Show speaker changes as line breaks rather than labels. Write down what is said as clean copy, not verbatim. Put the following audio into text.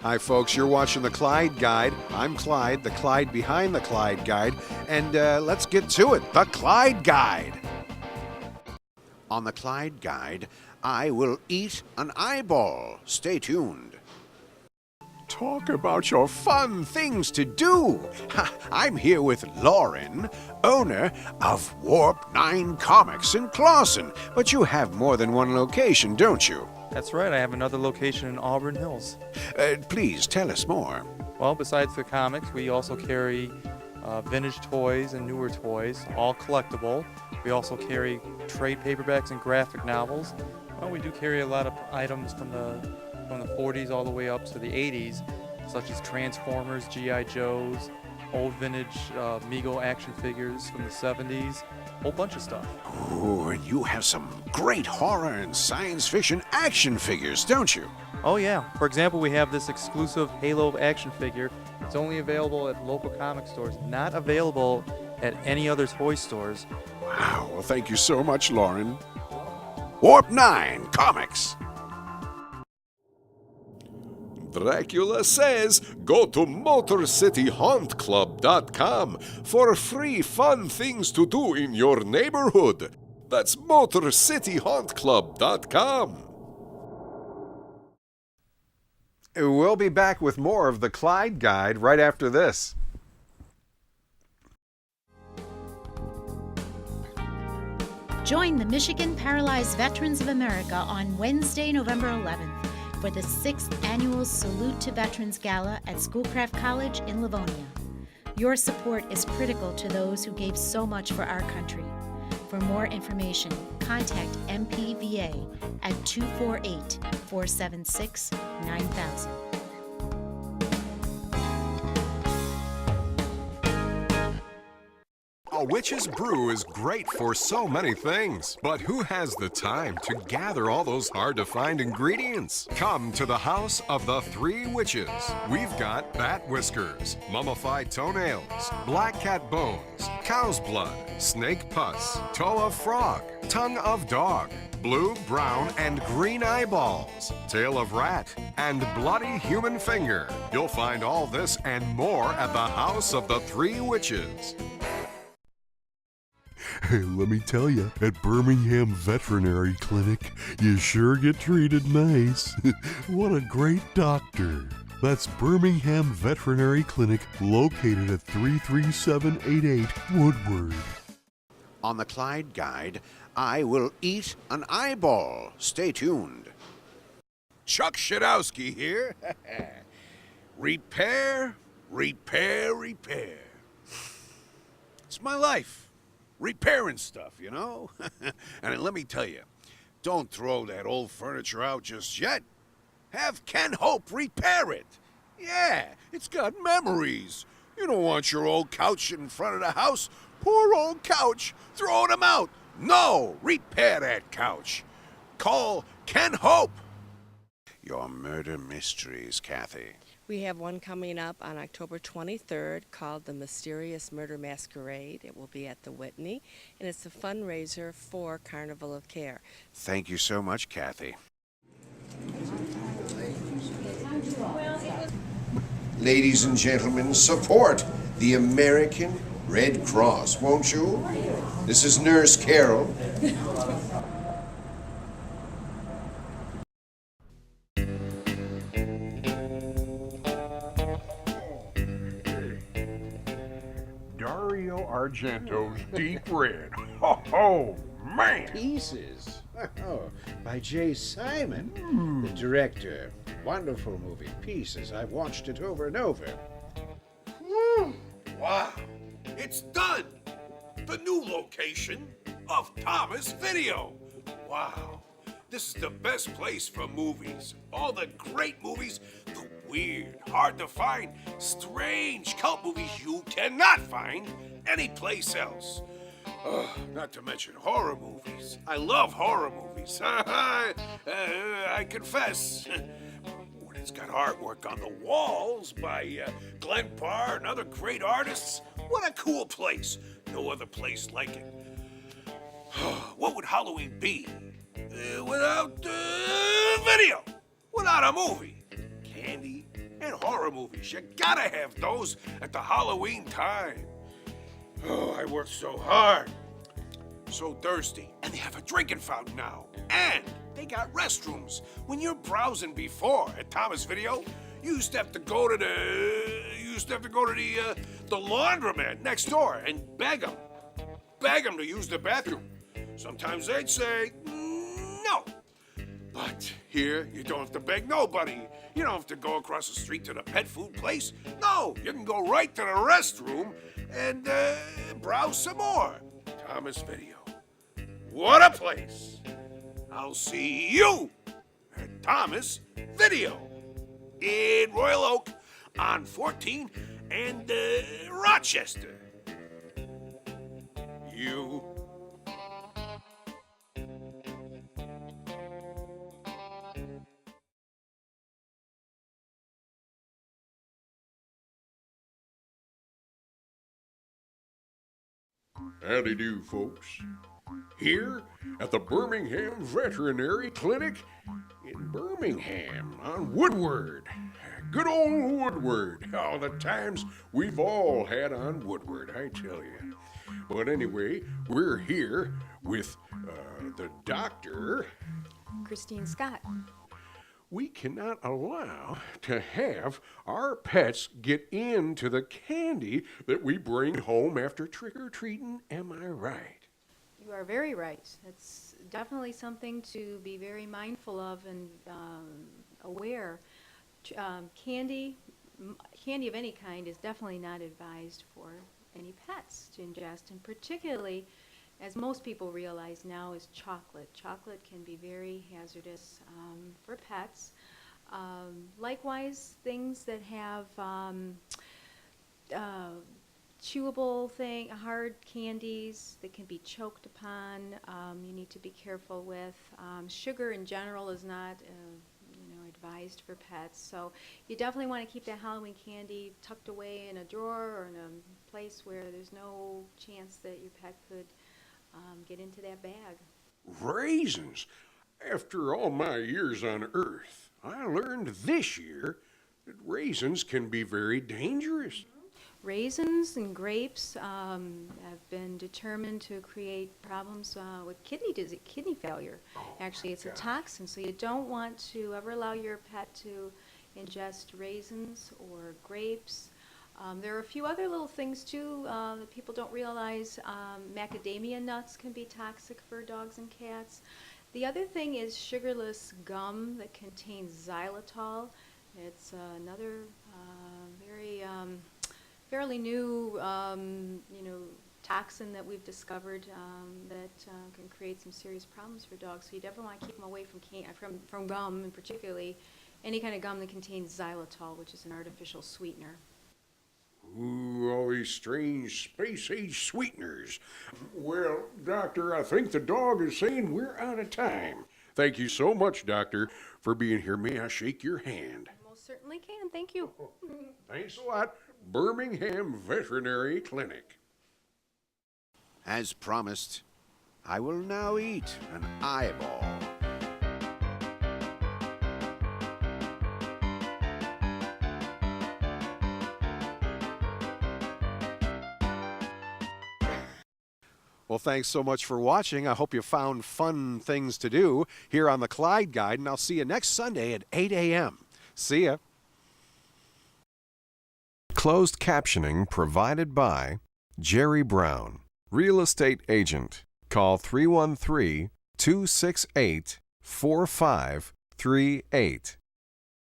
Hi, folks. You're watching the Clyde Guide. I'm Clyde, the Clyde behind the Clyde Guide. And let's get to it. The Clyde Guide. On the Clyde Guide, I will eat an eyeball. Stay tuned. Talk about your fun things to do. I'm here with Lauren, owner of Warp 9 Comics in Clawson. But you have more than one location, don't you?
That's right, I have another location in Auburn Hills.
Please tell us more.
Well, besides the comics, we also carry vintage toys and newer toys, all collectible. We also carry trade paperbacks and graphic novels. Well, we do carry a lot of items from the 40s all the way up to the 80s, such as Transformers, G.I. Joes, old vintage Mego action figures from the 70s, a whole bunch of stuff.
Oh, and you have some great horror and science fiction action figures, don't you?
Oh yeah, for example, we have this exclusive Halo action figure. It's only available at local comic stores, not available at any other toy stores.
Wow, well, thank you so much, Lauren. Warp 9 Comics.
Dracula says go to MotorCityHauntClub.com for free fun things to do in your neighborhood. That's MotorCityHauntClub.com.
We'll be back with more of the Clyde Guide right after this.
Join the Michigan Paralyzed Veterans of America on Wednesday, November 11th for the 6th Annual Salute to Veterans Gala at Schoolcraft College in Livonia. Your support is critical to those who gave so much for our country. For more information, contact MPVA at 248-476-9000.
A witch's brew is great for so many things, but who has the time to gather all those hard-to-find ingredients? Come to the House of the Three Witches. We've got bat whiskers, mummified toenails, black cat bones, cow's blood, snake pus, toe of frog, tongue of dog, blue, brown, and green eyeballs, tail of rat, and bloody human finger. You'll find all this and more at the House of the Three Witches.
Hey, let me tell you, at Birmingham Veterinary Clinic, you sure get treated nice. What a great doctor. That's Birmingham Veterinary Clinic, located at 33788 Woodward.
On the Clyde Guide, I will eat an eyeball. Stay tuned. Chuck Shadowski here. Repair, repair, repair. It's my life. Repairing stuff, you know? And let me tell you, don't throw that old furniture out just yet. Have Ken Hope repair it. Yeah, it's got memories. You don't want your old couch in front of the house. Poor old couch, throwing them out. No, repair that couch. Call Ken Hope. Your murder mysteries, Kathy.
We have one coming up on October 23rd called The Mysterious Murder Masquerade. It will be at the Whitney, and it's a fundraiser for Carnival of Care.
Thank you so much, Kathy. Ladies and gentlemen, support the American Red Cross, won't you? This is Nurse Carol.
Dario Argento's Deep Red. Oh, man!
Pieces. Oh, by Jay Simon, the director. Wonderful movie, Pieces. I've watched it over and over.
Wow, it's done! The new location of Thomas Video. Wow, this is the best place for movies. All the great movies, the weird, hard to find, strange cult movies you cannot find anyplace else. Not to mention horror movies. I love horror movies. I confess. When it's got artwork on the walls by Glenn Parr and other great artists, what a cool place. No other place like it. What would Halloween be without video? Without a movie? Candy and horror movies. You gotta have those at the Halloween time. Oh, I worked so hard. So thirsty. And they have a drinking fountain now. And they got restrooms. When you're browsing before at Thomas Video, you used to have to go to the laundromat next door and beg them to use the bathroom. Sometimes they'd say no. But here, you don't have to beg nobody. You don't have to go across the street to the pet food place. No, you can go right to the restroom and browse some more. Thomas Video. What a place. I'll see you at Thomas Video in Royal Oak on 14 and Rochester. You.
Howdy do, folks. Here at the Birmingham Veterinary Clinic in Birmingham on Woodward. Good old Woodward. Oh, the times we've all had on Woodward, I tell you. But anyway, we're here with the doctor.
Christine Scott.
We cannot allow to have our pets get into the candy that we bring home after trick-or-treating. Am I right?
You are very right. That's definitely something to be very mindful of and aware. Candy of any kind is definitely not advised for any pets to ingest, and particularly, as most people realize now, is chocolate. Chocolate can be very hazardous for pets. Likewise, things that have chewable hard candies that can be choked upon, you need to be careful with. Sugar in general is not advised for pets, so you definitely want to keep that Halloween candy tucked away in a drawer or in a place where there's no chance that your pet could get into that bag.
Raisins. After all my years on Earth, I learned this year that raisins can be very dangerous.
Raisins and grapes have been determined to create problems with kidney failure. Actually, it's a toxin, so you don't want to ever allow your pet to ingest raisins or grapes. There are a few other little things too that people don't realize. Macadamia nuts can be toxic for dogs and cats. The other thing is sugarless gum that contains xylitol. It's another fairly new toxin that we've discovered that can create some serious problems for dogs. So you definitely want to keep them away from gum, and particularly any kind of gum that contains xylitol, which is an artificial sweetener.
Ooh, all these strange space-age sweeteners. Well, Doctor, I think the dog is saying we're out of time. Thank you so much, Doctor, for being here. May I shake your hand?
Most certainly can. Thank you.
Thanks a lot. Birmingham Veterinary Clinic.
As promised, I will now eat an eyeball.
Well, thanks so much for watching. I hope you found fun things to do here on the Clyde Guide, and I'll see you next Sunday at 8 a.m. See ya. Closed captioning provided by Jerry Brown, real estate agent. Call 313-268-4538.